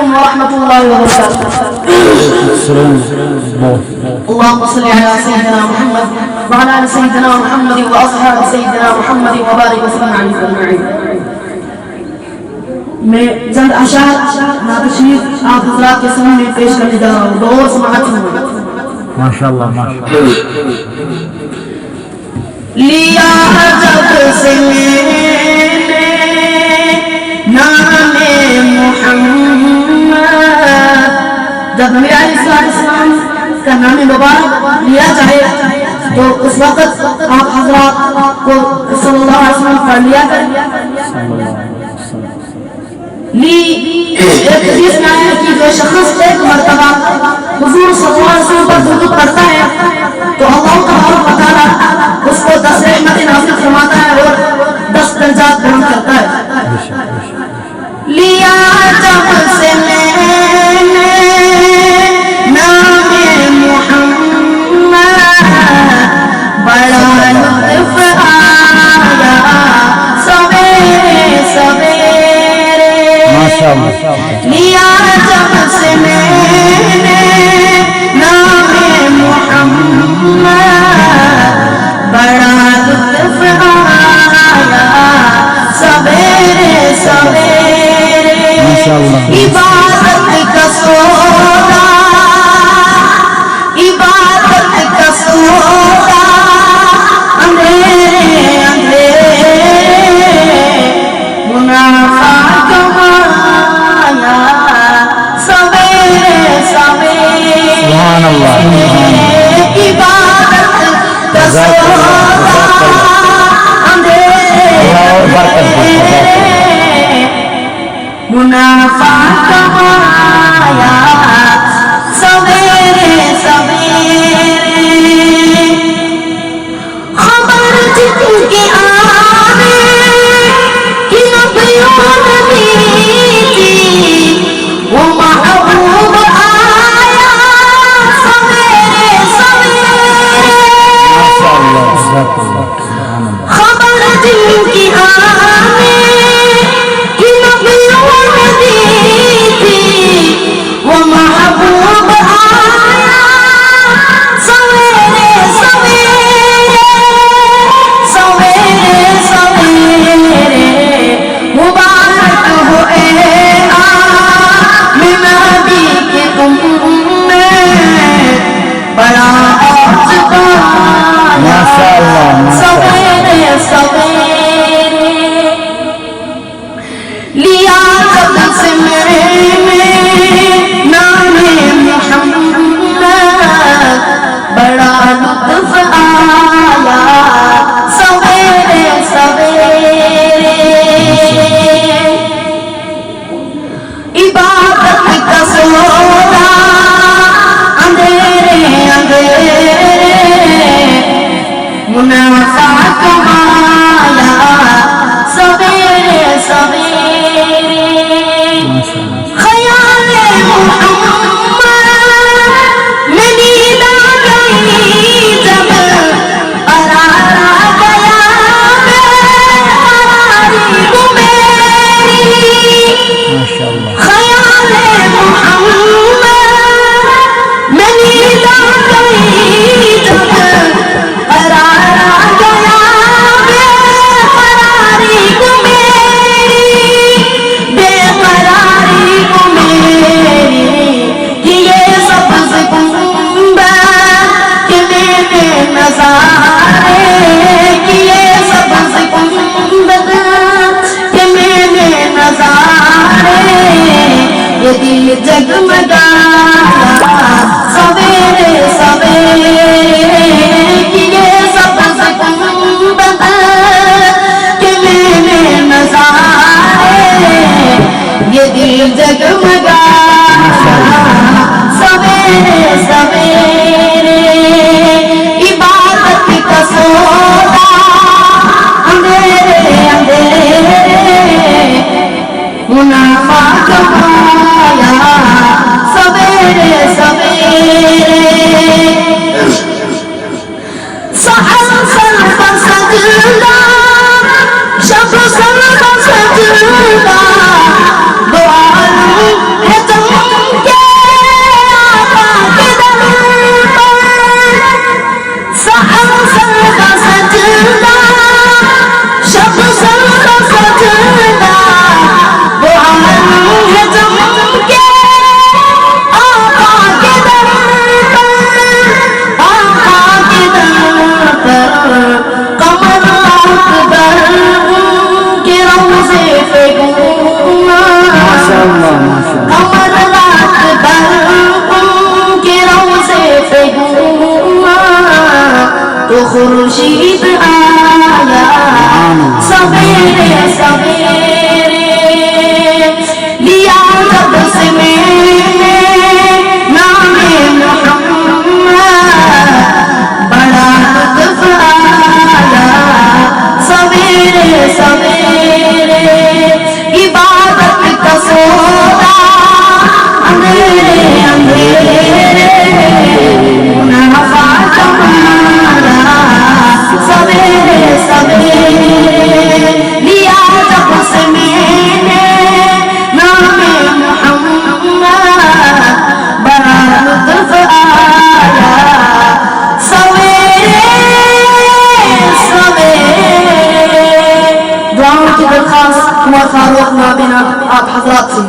عليكم ورحمة الله وبركاته. اللهم صل على سيدنا محمد وعلى آل سيدنا محمد وأصحاب سيدنا محمد وبارك وسلم عليه أجمعين. میں جلد اشعار ناتشیر آپ حضرات کے سامنے پیش کرنے جا رہا ہوں. غور سماعت ہوں. ماشاءاللہ ماشاءاللہ. لیا جب سے میں نے نام محمد، جب نبی علیہ السلام کا نام مبارک لیا جائے تو اس وقت آپ حضرات کو صلی اللہ علیہ وسلم پڑھ لیا کریں. ایک حدیث میں آیا کہ جو شخص ایک مرتبہ حضور صلی اللہ علیہ وسلم پر درود پڑھتا ہے تو اللہ تبارک و تعالیٰ اس کو 10 رحمت نازل فرماتا ہے اور 10 درجات بلند کرتا ہے. لیا جب سے میں نے نام محمد، بڑا لطف آیا سویرے سویرے. لیا جب سے میں نے نام محمد، بڑا لطف آیا سویرے سویرے. عبادت کا سودا، عبادت کا سودا، اندھیرے اندھیرے منافع کمایا سویرے سویرے. عبادت کا سودا، اندھیرے منافع کمایا سویرے سویرے. خبر جن کی آنے کی نبیوں نے دی تھی، وہ محبوب آیا سویرے سویرے. خبر جن کی آنے کی نبیوں نے دی تھی، وہ محبوب آیا سویرے سویرے سویرے سویرے. مبارک ہو اے آمنہ نبی کے تم نے بڑا عرض پایا سویرے سویرے. لیا جب سے میں نے نام محمد، بڑا لطف آیا سویرے سویرے. عبادت کا سودا، اندھیرے اندھیرے منافع کمایا سویرے سویرے. خیال محمد میں نیند آ گئی جب قرار آ گیا قراری کو میری. خیال محمد میں نیند آ گئی جب قرار آ گیا قراری کو میری. بے قراری کو میری کہ یہ سبز گنبد کہ میں نے نظارے، کہ یہ سبز گنبد کہ میں نے نظارے. یہ دل جگمگایا سویرے سویرے، کہ یہ سبز گنبد کہ میں نے نظارے. یہ دل جگمگایا سویرے سویرے. عبادت کا سودا، اندھیرے اندھیرے منافع کمایا سویرے سویرے. سحر سر پر سجدہ، شب سر پر سجدہ، دو عالم ہے اندھیرے نفع تمہارا سویرے سویرے لیا جب سے میں نے نام محمد بڑا لطف آیا سویرے سویرے. دعاؤں کی درخواست عمر فاروق نابینا آپ حضرات سے.